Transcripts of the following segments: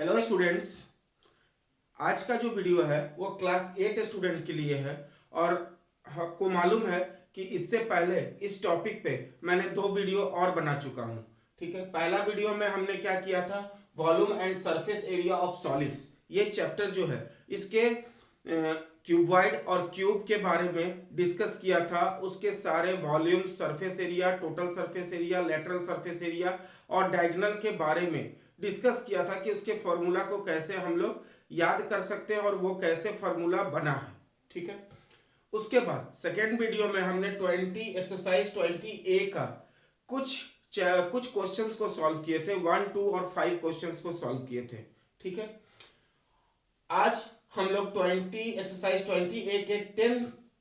Hello students. आज का जो वीडियो है वो क्लास 8 स्टूडेंट के लिए है और आपको मालूम है कि इससे पहले इस टॉपिक पे मैंने 2 वीडियो और बना चुका हूँ। ठीक है, पहला वीडियो में हमने क्या किया था, volume and surface area of solids. ये चैप्टर जो है इसके क्यूबॉइड और क्यूब के बारे में डिस्कस किया था। उसके सारे volume, surface area, total surface area, lateral surface area और डायगोनल के बारे में डिस्कस किया था कि उसके फॉर्मूला को कैसे हम लोग याद कर सकते हैं और वो कैसे फॉर्मूला बना है। ठीक है, उसके बाद सेकेंड वीडियो में हमने एक्सरसाइज 20A का कुछ क्वेश्चंस को सॉल्व किए थे। 1, 2 और 5 क्वेश्चंस को सॉल्व किए थे। ठीक है, आज हम लोग एक्सरसाइज 20A के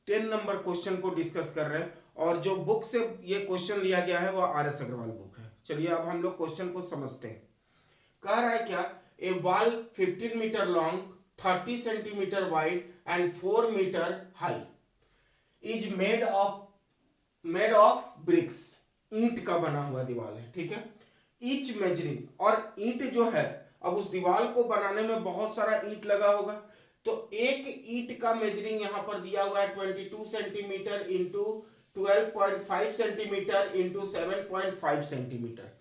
10 नंबर क्वेश्चन को डिस्कस कर रहे हैं और जो बुक से ये क्वेश्चन लिया गया है वो RS अग्रवाल बुक है। चलिए अब हम लोग क्वेश्चन को समझते हैं। कह रहा है क्या, a wall 15 metre long, 30 centimetre wide and 4 metre high is made of bricks. ईंट का बना हुआ दीवार है। ठीक है, ईच मेजरिंग, और ईंट जो है, अब उस दीवार को बनाने में बहुत सारा ईंट लगा होगा, तो एक ईंट का मेजरिंग यहां पर दिया हुआ है 22 centimetre into 12.5 centimetre into 7.5 centimetre.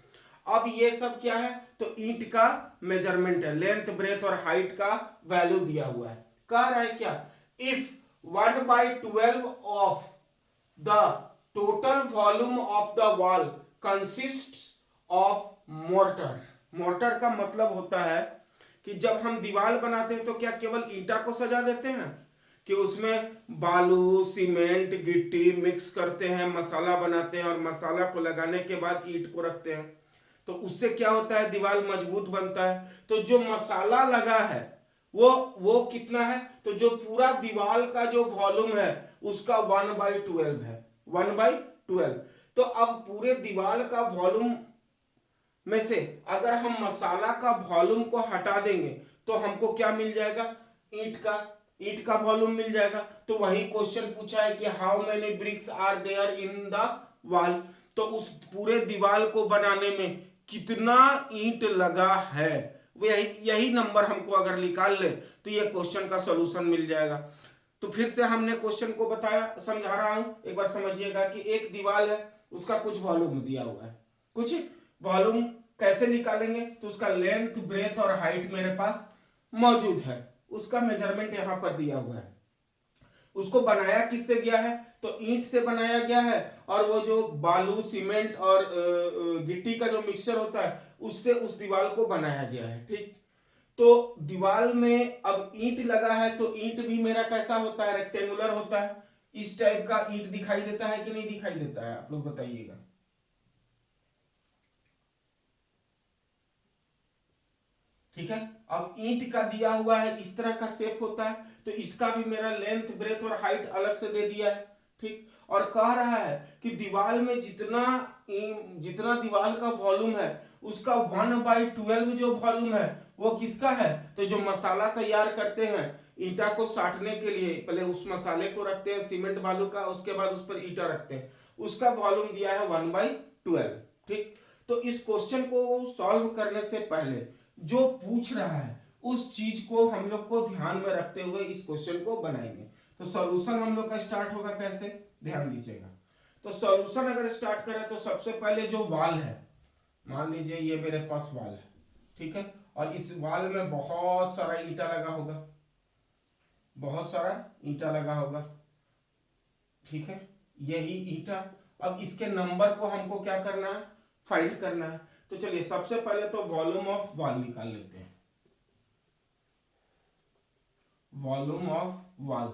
अब ये सब क्या है, तो ईंट का मेजरमेंट है, लेंथ, ब्रेथ और हाइट का वैल्यू दिया हुआ है। कह रहा है क्या, if 1/12 of the total volume of the wall consists of mortar. Mortar का मतलब होता है कि जब हम दीवार बनाते हैं तो क्या केवल ईंटा को सजा देते हैं, कि उसमें बालू, सीमेंट, गिट्टी मिक्स करते हैं, मसाला बनाते हैं और मसाला को लगाने के बाद ईंट को रखते हैं, तो उससे क्या होता है, दीवार मजबूत बनता है। तो जो मसाला लगा है वो कितना है, तो जो पूरा दीवार का जो वॉल्यूम है उसका 1/12 है, 1/12। तो अब पूरे दीवार का वॉल्यूम में से अगर हम मसाला का वॉल्यूम को हटा देंगे तो हमको क्या मिल जाएगा, ईंट का वॉल्यूम मिल जाएगा। तो वही क्वेश्चन पूछा है कि how many bricks are there in the wall, तो उस पूरे दीवार को बनाने में कितना ईंट लगा है, यही नंबर हमको अगर निकाल ले तो ये क्वेश्चन का सॉल्यूशन मिल जाएगा। तो फिर से हमने क्वेश्चन को बताया, समझा रहा हूं, एक बार समझिएगा कि एक दीवार है, उसका कुछ वॉल्यूम दिया हुआ है, कुछ वॉल्यूम कैसे निकालेंगे, तो उसका लेंथ, ब्रेथ और हाइट मेरे पास मौजूद है, उसका मेजरमेंट यहां पर दिया हुआ है। उसको बनाया किससे गया है, तो ईंट से बनाया गया है, और वो जो बालू, सीमेंट और गिट्टी का जो मिक्सचर होता है उससे उस दीवार को बनाया गया है। ठीक, तो दीवार में अब ईंट लगा है तो ईंट भी मेरा कैसा होता है, रेक्टेंगुलर होता है। इस टाइप का ईंट दिखाई देता है कि नहीं दिखाई देता है, आप लोग बताइएगा। ठीक है, अब ईंट का दिया हुआ है, इस तरह का शेप होता है, तो इसका भी मेरा लेंथ, ब्रेथ और हाइट अलग से दे दिया है। ठीक, और कह रहा है कि दीवार में जितना दीवार का वॉल्यूम है उसका 1/12 जो वॉल्यूम है वो किसका है, तो जो मसाला तैयार करते हैं ईंटा को साटने के लिए, पहले उस मसाले को रखते हैं सीमेंट बालू का, उसके बाद उस पर ईंटा रखते हैं, उसका वॉल्यूम दिया है 1/12। ठीक, तो इस क्वेश्चन को सॉल्व करने से पहले जो पूछ रहा है उस चीज को हम लोग को ध्यान में रखते हुए इस क्वेश्चन को बनाएंगे। तो सॉल्यूशन हम लोग का स्टार्ट होगा कैसे, ध्यान दीजिएगा। तो सॉल्यूशन अगर स्टार्ट करें तो सबसे पहले जो वाल है, मान लीजिए ये मेरे पास वाल है, ठीक है, और इस वाल में बहुत सारा ईंटा लगा होगा, बहुत सारा ईंटा लगा होगा। ठीक है, यही ईंटा, अब इसके नंबर को हमको क्या करना है, फाइंड करना है। तो चलिए सबसे पहले तो वॉल्यूम ऑफ वॉल निकाल लेते हैं। Volume of wall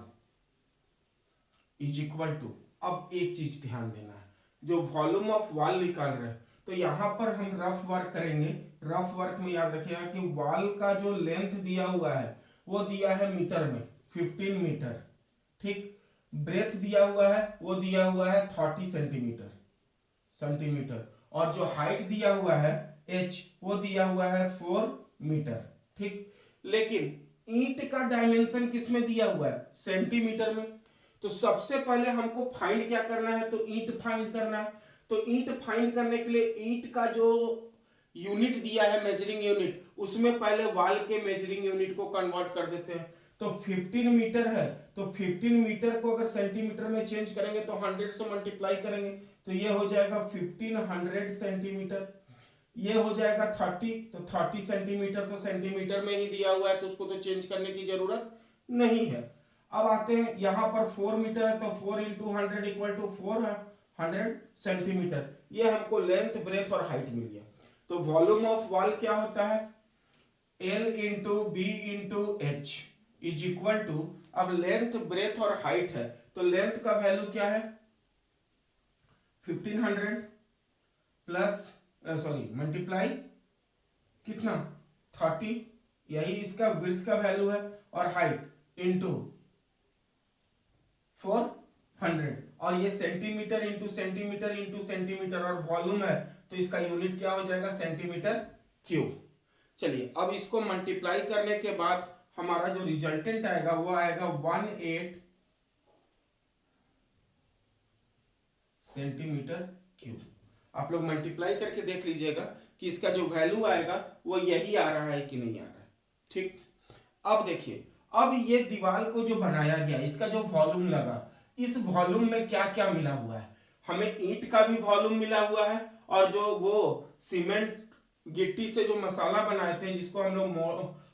is equal to, अब एक चीज ध्यान देना है, जो वॉल्यूम ऑफ वॉल निकाल रहे हैं तो यहां पर हम रफ वर्क करेंगे। रफ वर्क में याद रखिएगा कि वॉल का जो लेंथ दिया हुआ है वो दिया है मीटर में, 15 मीटर। ठीक, ब्रेथ दिया हुआ है वो दिया हुआ है 30 सेंटीमीटर, और जो हाइट दिया हुआ है h वो दिया हुआ है 4 मीटर। ठीक, लेकिन ईंट का डायमेंशन किस में दिया हुआ है, सेंटीमीटर में। तो सबसे पहले हमको फाइंड क्या करना है, तो ईंट फाइंड करना है। तो ईंट फाइंड करने के लिए ईंट का जो यूनिट दिया है मेजरिंग यूनिट, उसमें पहले वाल के मेजरिंग यूनिट को कन्वर्ट कर देते हैं। तो 15 मीटर है, तो 15 मीटर को अगर सेंटीमीटर में चेंज करेंगे तो 100 से मल्टीप्लाई करेंगे, तो ये हो जाएगा 1500 सेंटीमीटर। ये हो जाएगा 30, तो 30 सेंटीमीटर तो सेंटीमीटर में ही दिया हुआ है, तो उसको तो चेंज करने की जरूरत नहीं है। अब आते हैं यहाँ पर 4 मीटर है, तो 4 इंटू 100 इक्वल टू 400 सेंटीमीटर। ये हमको लेंथ, ब्रेथ और हाइट मिल गया। तो वॉल्यूम ऑफ वॉल क्या होता है, L into B into H is equal to, अब लेंथ, ब्रेथ और हाइट है, तो लेंथ का वैल्यू क्या है 1500 प्लस मल्टीप्लाई कितना 30, यही इसका विड्थ का वैल्यू है, और हाइट इंटू 400, और ये centimetre into centimetre into centimetre, और वॉल्यूम है तो इसका यूनिट क्या हो जाएगा सेंटीमीटर क्यूब। चलिए अब इसको मल्टीप्लाई करने के बाद हमारा जो रिजल्टेंट आएगा वो आएगा 18 सेंटीमीटर क्यूब। आप लोग मल्टीप्लाई करके देख लीजिएगा कि इसका जो वैल्यू आएगा वो यही आ रहा है कि नहीं आ रहा है। ठीक, अब देखिए, अब ये दीवार को जो बनाया गया, इसका जो वॉल्यूम लगा, इस वॉल्यूम में क्या क्या मिला हुआ है, हमें ईंट का भी वॉल्यूम मिला हुआ है, और जो वो सीमेंट गिट्टी से जो मसाला बनाए थे जिसको हम लोग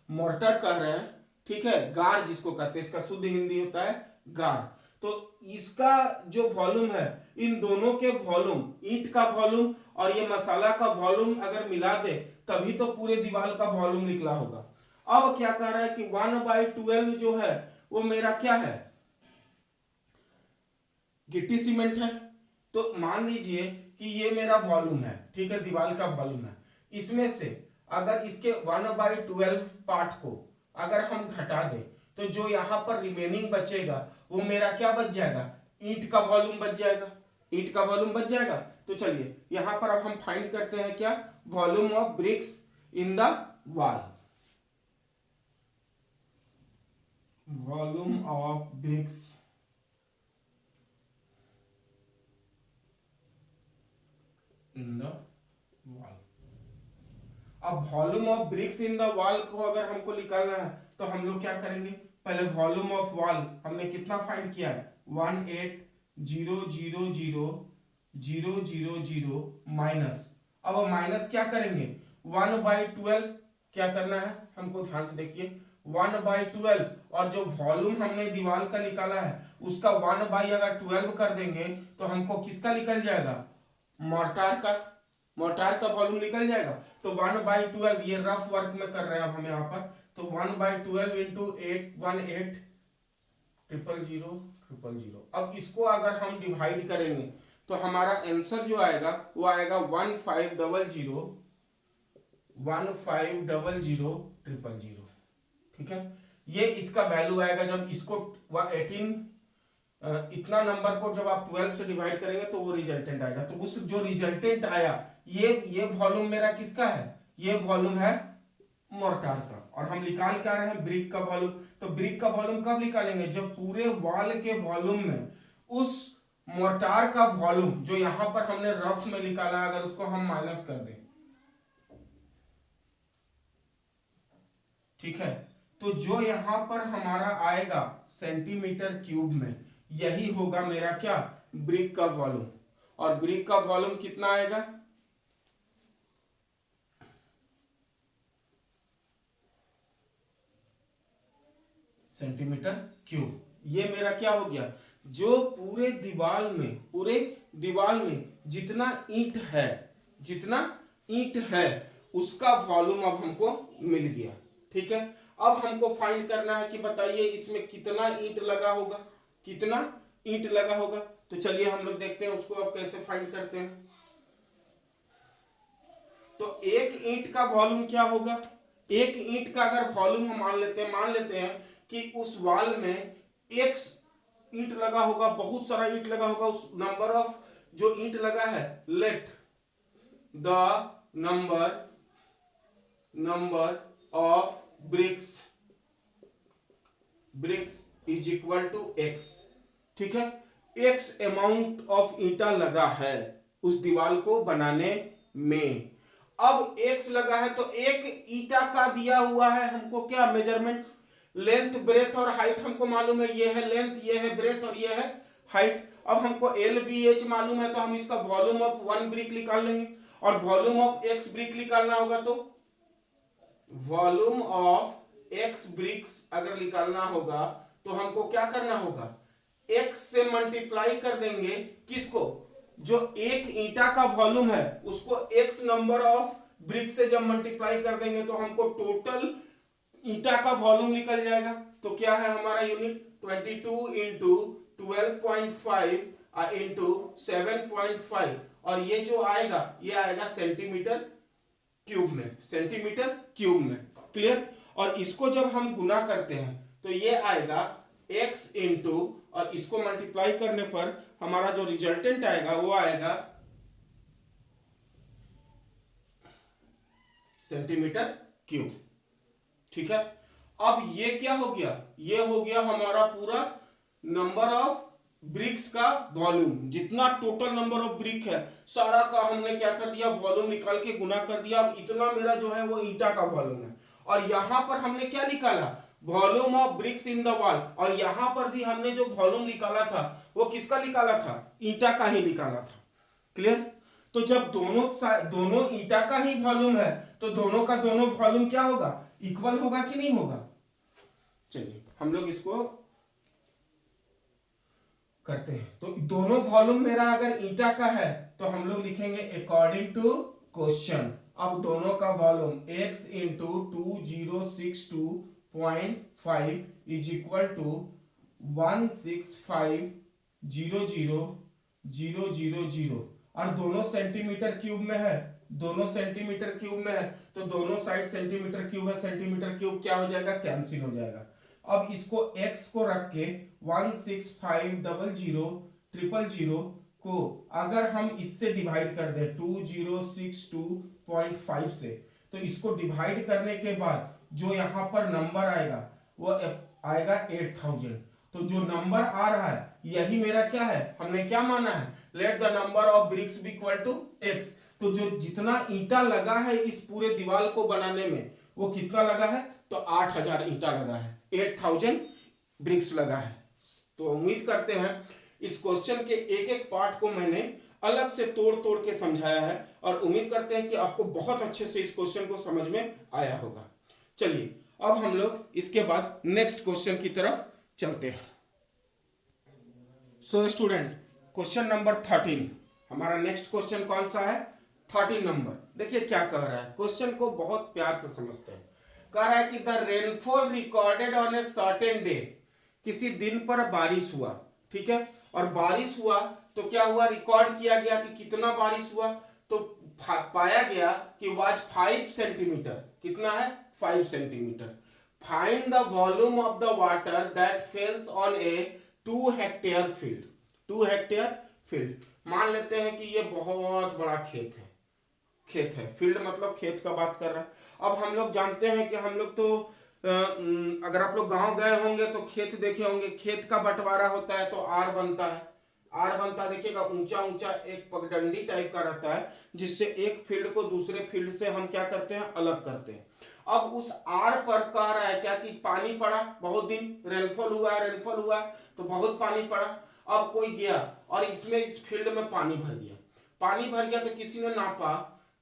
मोर्टर कह रहे हैं, ठीक है, गार जिसको कहते हैं, इसका शुद्ध हिंदी होता है गार। तो इसका जो वॉल्यूम है, इन दोनों के वॉल्यूम, ईंट का वॉल्यूम और ये मसाला का वॉल्यूम अगर मिला दे तभी तो पूरे दीवार का वॉल्यूम निकला होगा। अब क्या कह रहा है कि 1/12 जो है वो मेरा क्या है, गिट्टी सीमेंट है। तो मान लीजिए कि ये मेरा वॉल्यूम है, ठीक है, दीवार का वॉल्यूम है। इसमें से अगर इसके 1/12 पार्ट को अगर हम घटा दें तो जो यहां पर रिमेनिंग बचेगा वो मेरा क्या बच जाएगा, ईंट का वॉल्यूम बच जाएगा, ईंट का वॉल्यूम बच जाएगा। तो चलिए यहां पर अब हम फाइंड करते हैं क्या, volume of bricks in the wall. Volume of bricks in the wall. अब volume of bricks in the wall को अगर हमको निकालना है तो हम लोग क्या करेंगे, पहले वॉल्यूम ऑफ वॉल हमने कितना फाइंड किया है 18,000,000 माइनस, अब माइनस क्या करेंगे 1/12, क्या करना है हमको ध्यान से देखिए, 1/12, और जो वॉल्यूम हमने दीवार का निकाला है उसका 1/12 कर देंगे तो हमको किसका निकल जाएगा, मोर्टार का वॉल्यूम निकल जाएगा। तो 1/12, ये रफ वर्क में कर रहे हैं अब हम यहाँ पर, तो 1/12 इंटू 818,000,000। अब इसको अगर हम डिवाइड करेंगे तो हमारा आंसर जो आएगा वो आएगा 1500,000,000। ठीक है, ये इसका वैल्यू आएगा। जब इसको 18 इतना नंबर को जब आप 12 से डिवाइड करेंगे तो वो रिजल्टेंट आएगा। तो उस जो रिजल्टेंट आया, ये वॉल्यूम मेरा किसका है, ये वॉल्यूम है मोर्टार का, और हम निकाल क्या रहे हैं ब्रिक का वॉल्यूम। तो ब्रिक का वॉल्यूम कब निकालेंगे, जब पूरे वॉल के वॉल्यूम में उस मोर्टार का वॉल्यूम जो यहां पर हमने रफ में निकाला अगर उसको हम माइनस कर दें, ठीक है, तो जो यहां पर हमारा आएगा सेंटीमीटर क्यूब में, यही होगा मेरा क्या, ब्रिक का वॉल्यूम। और ब्रिक का वॉल्यूम कितना आएगा, सेंटीमीटर क्यूब। ये मेरा क्या हो गया, जो पूरे दीवार में जितना ईंट है उसका वॉल्यूम अब हमको मिल गया। ठीक है, अब हमको फाइंड करना है कि बताइए इसमें कितना ईंट लगा होगा। तो चलिए हम लोग देखते हैं उसको अब कैसे फाइंड करते हैं। तो एक ईंट का वॉल्यूम क्या होगा, एक ईंट का अगर वॉल्यूम हम मान लेते हैं कि उस वॉल में x ईंट लगा होगा, बहुत सारा ईंट लगा होगा, उस नंबर ऑफ जो ईंट लगा है, let the number of bricks is equal to x। ठीक है, x अमाउंट ऑफ ईंटा लगा है उस दीवार को बनाने में। अब x लगा है तो एक ईटा का दिया हुआ है हमको क्या मेजरमेंट, लेंथ ब्रेथ और हाइट हमको मालूम है, ये है लेंथ, ये है ब्रेथ और ये है हाइट। अब हमको LBH मालूम है तो हम इसका वॉल्यूम ऑफ 1 ब्रिक निकाल लेंगे, और वॉल्यूम ऑफ x ब्रिक निकालना होगा तो वॉल्यूम ऑफ x ब्रिक्स अगर निकालना होगा तो हमको क्या करना होगा, x से मल्टीप्लाई कर देंगे किसको, जो एक ईंटा का वॉल्यूम है उसको x नंबर ऑफ ब्रिक से जब मल्टीप्लाई कर देंगे तो हमको टोटल ईंटा का वॉल्यूम निकल जाएगा। तो क्या है हमारा यूनिट, 22 इंटू 12.5 इंटू 7.5, और ये जो आएगा ये आएगा सेंटीमीटर क्यूब में, सेंटीमीटर क्यूब में। क्लियर। और इसको जब हम गुना करते हैं तो ये आएगा x इंटू, और इसको मल्टीप्लाई करने पर हमारा जो रिजल्टेंट आएगा वो आएगा सेंटीमीटर क्यूब। ठीक है। अब ये क्या हो गया, ये हो गया हमारा पूरा नंबर ऑफ ब्रिक्स का वॉल्यूम, जितना टोटल नंबर ऑफ ब्रिक है सारा का हमने क्या कर दिया, वॉल्यूम निकाल के गुना कर दिया। अब इतना मेरा जो है वो ईंटा का वॉल्यूम है, और यहां पर हमने क्या निकाला, volume of bricks in the wall, और यहां पर भी हमने जो वॉल्यूम निकाला था वो किसका निकाला था, ईंटा का ही निकाला था। क्लियर। तो जब दोनों ईंटा का ही वॉल्यूम है तो दोनों का दोनों वॉल्यूम क्या होगा, इक्वल होगा कि नहीं होगा। चलिए हम लोग इसको करते हैं। तो दोनों वॉल्यूम मेरा अगर ईंटा का है तो हम लोग लिखेंगे अकॉर्डिंग टू क्वेश्चन। अब दोनों का volume x into 2062.5 is equal to 16500,000, और दोनों सेंटीमीटर क्यूब में है, दोनों सेंटीमीटर क्यूब में है तो दोनों साइड सेंटीमीटर क्यूब है, सेंटीमीटर क्यूब क्या हो जाएगा, कैंसिल हो जाएगा। अब इसको x को रख के 16500,000 को अगर हम इससे डिवाइड कर दें 2062.5 से, तो इसको डिवाइड करने के बाद जो यहाँ पर नंबर आएगा वो आएगा 8000। तो जो नंबर आ रहा है यही मेरा क्या है, हमने क्या माना है, let the number of bricks be equal to x। तो जो जितना ईंटा लगा है इस पूरे दीवार को बनाने में वो कितना लगा है, तो 8000 ईंटा लगा है, 8000 ब्रिक्स लगा है। तो उम्मीद करते हैं इस क्वेश्चन के एक एक पार्ट को मैंने अलग से तोड़ तोड़ के समझाया है, और उम्मीद करते हैं कि आपको बहुत अच्छे से इस क्वेश्चन को समझ में आया होगा। चलिए अब हम लोग इसके बाद नेक्स्ट क्वेश्चन की तरफ चलते हैं। सो स्टूडेंट, क्वेश्चन नंबर 13, हमारा नेक्स्ट क्वेश्चन कौन सा है, 13 नंबर। देखिए क्या कह रहा है, क्वेश्चन को बहुत प्यार से समझते हैं। कह रहा है कि the rainfall recorded on a certain day, किसी दिन पर बारिश हुआ, ठीक है, और बारिश हुआ तो क्या हुआ, रिकॉर्ड किया गया कि कितना बारिश हुआ, तो पाया गया कि वाज 5 सेंटीमीटर, कितना है 5 centimetre. Find the volume of the water that fails on A 2 hectare field. 2 hectare field, मान लेते हैं कि ये बहुत बड़ा खेत है, खेत है, फील्ड मतलब खेत का बात कर रहा है। अब हम लोग जानते हैं कि हम लोग तो अगर आप लोग गांव गए होंगे तो खेत देखे होंगे, खेत का बंटवारा होता है तो आर बनता है, आर बनता है, देखिएगा ऊंचा ऊंचा एक पगडंडी टाइप का रहता है जिससे एक फील्ड को दूसरे फील्ड से हम क्या करते हैं, अलग करते हैं। अब उस आर पर कह रहा है क्या कि पानी पड़ा, बहुत दिन रेनफॉल हुआ तो बहुत पानी पड़ा। अब कोई गया और इसमें इस फील्ड में पानी भर गया, तो किसी ने नापा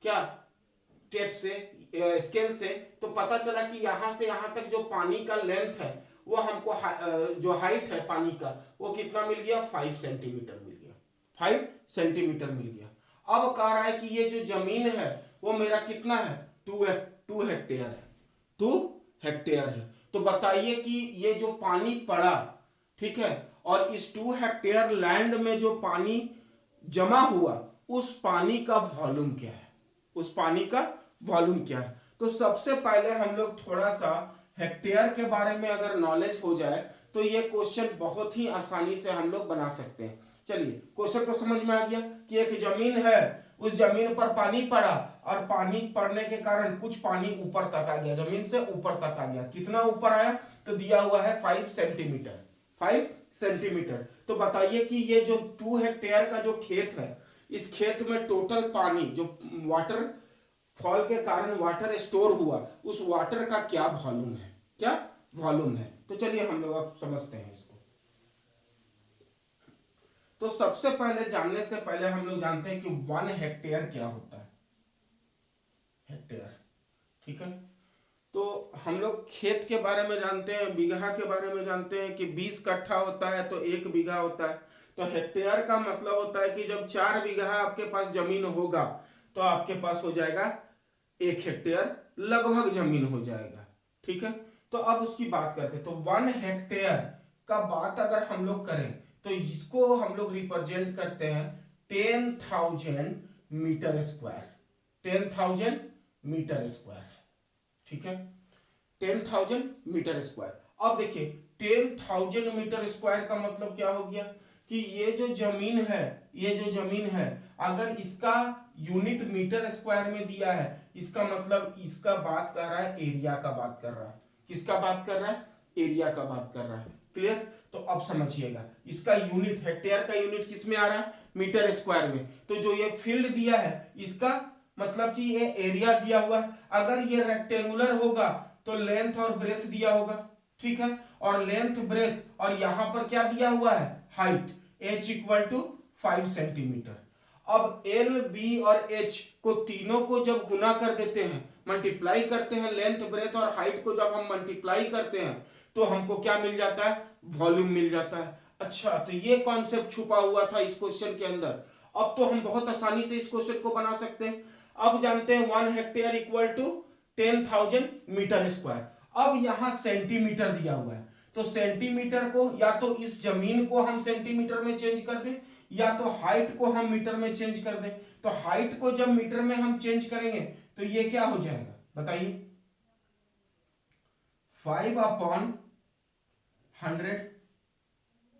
क्या, टेप से, स्केल से, तो पता चला कि यहाँ से यहाँ तक जो पानी का लेंथ है वो हमको जो हाइट है पानी का वो कितना मिल गया, 5 सेंटीमीटर मिल गया, 5 सेंटीमीटर मिल गया। अब कह रहा है कि ये जो जमीन है वो मेरा कितना है, 2 हेक्टेयर है, 2 हेक्टेयर है। तो बताइए कि ये जो पानी पड़ा, ठीक है, और इस 2 हेक्टेयर लैंड में जो पानी जमा हुआ उस पानी का वॉल्यूम क्या है, उस पानी का वॉल्यूम क्या है। तो सबसे पहले हम लोग थोड़ा सा हेक्टेयर के बारे में अगर नॉलेज हो जाए तो ये क्वेश्चन बहुत ही आसानी से हम लोग बना सकते हैं। चलिए क्वेश्चन तो समझ में आ गया कि एक जमीन है, उस जमीन पर पानी पड़ा और पानी पड़ने के कारण कुछ पानी ऊपर तक आ गया, जमीन से ऊपर तक आ गया। कितना ऊपर आया, तो दिया हुआ है 5 सेंटीमीटर, 5 सेंटीमीटर। तो बताइए कि ये जो 2 हेक्टेयर का जो खेत है, इस खेत में टोटल पानी जो वाटर फॉल के कारण वाटर स्टोर हुआ, उस वाटर का क्या वॉल्यूम है, क्या वॉल्यूम है। तो चलिए हम लोग अब समझते हैं इसको। तो सबसे पहले जानने से पहले हम लोग जानते हैं कि 1 हेक्टेयर क्या होता है, हेक्टेयर, ठीक है। तो हम लोग खेत के बारे में जानते हैं, बीघा के बारे में जानते हैं कि 20 कट्ठा होता है तो 1 बीघा होता है। तो हेक्टेयर का मतलब होता है कि जब 4 बीघा आपके पास जमीन होगा तो आपके पास हो जाएगा 1 हेक्टेयर, लगभग जमीन हो जाएगा, ठीक है। तो अब उसकी बात करते हैं। तो 1 हेक्टेयर का बात अगर हम लोग करें तो इसको हम लोग रिप्रेजेंट करते हैं 10,000 मीटर स्क्वायर, 10,000 मीटर स्क्वायर, ठीक है, 10,000 मीटर स्क्वायर। अब देखिए 10,000 मीटर स्क्वायर का मतलब क्या हो गया कि ये जो जमीन है, ये जो जमीन है, अगर इसका यूनिट मीटर स्क्वायर में दिया है, इसका मतलब इसका बात कर रहा है एरिया का बात कर रहा है। किसका बात कर रहा है, एरिया का बात कर रहा है, क्लियर। तो अब समझिएगा इसका यूनिट, हेक्टेयर का यूनिट किस में आ रहा है, मीटर स्क्वायर में। तो जो ये फील्ड दिया है इसका मतलब कि ये एरिया दिया हुआ है। अगर ये रेक्टेंगुलर होगा तो लेंथ और ब्रेथ दिया होगा, ठीक है, और लेंथ ब्रेथ और यहां पर क्या दिया हुआ है, height, h equal to 5 centimetre. अब एल, बी और एच को तीनों को जब गुना कर देते हैं, मल्टीप्लाई करते हैं, लेंथ ब्रेथ और हाइट को जब हम मल्टीप्लाई करते हैं तो हमको क्या मिल जाता है, वॉल्यूम मिल जाता है। अच्छा, तो ये कॉन्सेप्ट छुपा हुआ था इस क्वेश्चन के अंदर। अब तो हम बहुत आसानी से इस क्वेश्चन को बना सकते हैं। अब जानते हैं 1 hectare equal to 10,000 metre square. अब यहां सेंटीमीटर दिया हुआ है, तो सेंटीमीटर को या तो इस जमीन को हम सेंटीमीटर में चेंज कर दें या तो हाइट को हम मीटर में चेंज कर दें। तो हाइट को जब मीटर में हम चेंज करेंगे तो ये क्या हो जाएगा बताइए, 5/100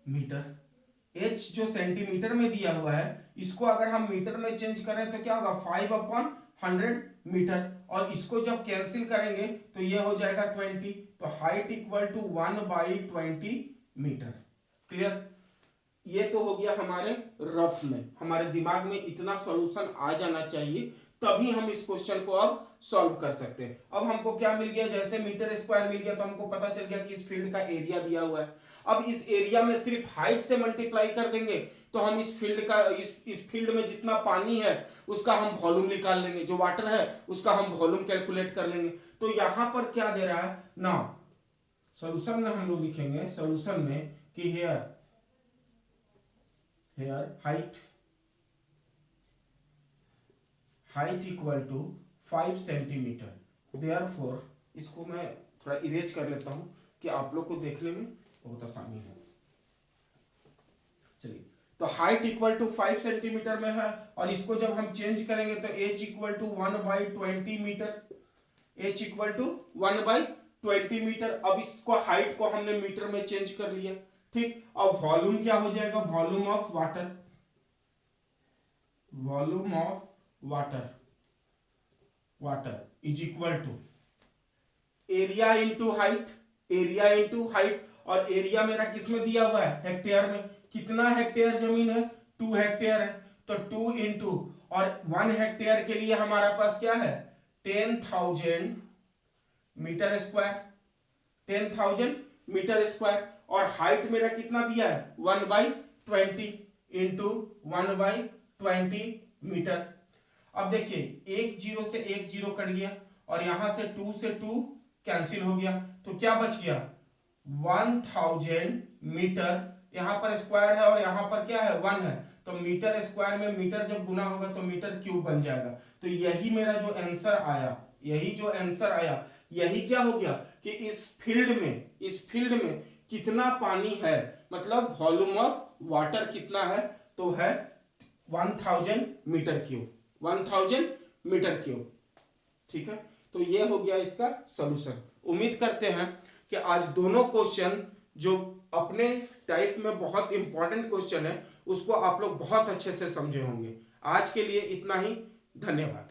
मीटर। h जो सेंटीमीटर में दिया हुआ है इसको अगर हम मीटर में चेंज करें तो क्या होगा, 5/100 मीटर, और इसको जब कैंसिल करेंगे तो ये हो जाएगा 20। तो height equal to 1/20 metre, clear. ये तो हो गया हमारे रफ में, हमारे दिमाग में इतना सॉल्यूशन आ जाना चाहिए तभी हम इस क्वेश्चन को अब सॉल्व कर सकते हैं। अब हमको क्या मिल गया, जैसे मीटर स्क्वायर मिल गया तो हमको पता चल गया कि इस फील्ड का एरिया दिया हुआ है। अब इस एरिया में सिर्फ हाइट से मल्टीप्लाई कर देंगे तो हम इस फील्ड का, इस फील्ड में जितना पानी है उसका हम वॉल्यूम निकाल लेंगे, जो वाटर है उसका हम वॉल्यूम कैलकुलेट कर लेंगे। तो यहां पर क्या दे रहा है ना, सोल्यूशन में हम लोग लिखेंगे, सोल्यूशन में कि here height equal to 5 centimetre. Therefore इसको मैं थोड़ा इरेज कर लेता हूं कि आप लोग को देखने में बहुत आसानी हो। चलिए, तो हाइट इक्वल टू 5 सेंटीमीटर में है और इसको जब हम चेंज करेंगे तो h equal to 1/20 metre, h equal to 1/20 metre. अब इसको हाइट को हमने मीटर में चेंज कर लिया, ठीक। अब वॉल्यूम क्या हो जाएगा, volume of water, volume of water is equal to area into height, area into height, और एरिया मेरा किस में दिया हुआ है, हेक्टेयर में। कितना हेक्टेयर जमीन है, 2 हेक्टेयर है, तो 2 इंटू, और 1 हेक्टेयर के लिए हमारा पास क्या है, 10,000 मीटर स्क्वायर, 10,000 मीटर स्क्वायर, और हाइट मेरा कितना दिया है, 1/20 इंटू 1/20 मीटर। अब देखिए 1 0 से 1 0 कट गया और यहां से 2 से 2 कैंसिल हो गया, तो क्या बच गया, 1000 मीटर। यहां पर स्क्वायर है और यहां पर क्या है, 1 है, तो मीटर स्क्वायर में मीटर जब गुना होगा तो मीटर क्यूब बन जाएगा। तो यही मेरा जो आंसर आया, यही जो आंसर आया, यही क्या हो गया कि इस फील्ड में कितना पानी है, मतलब वॉल्यूम ऑफ वाटर कितना है, तो है 1000 मीटर क्यूब, 1000 मीटर क्यूब, ठीक है। तो ये हो गया इसका सॉल्यूशन। उम्मीद करते हैं कि आज दोनों क्वेश्चन जो अपने टाइप में बहुत इंपॉर्टेंट क्वेश्चन है उसको आप लोग बहुत अच्छे से समझे होंगे। आज के लिए इतना ही, धन्यवाद।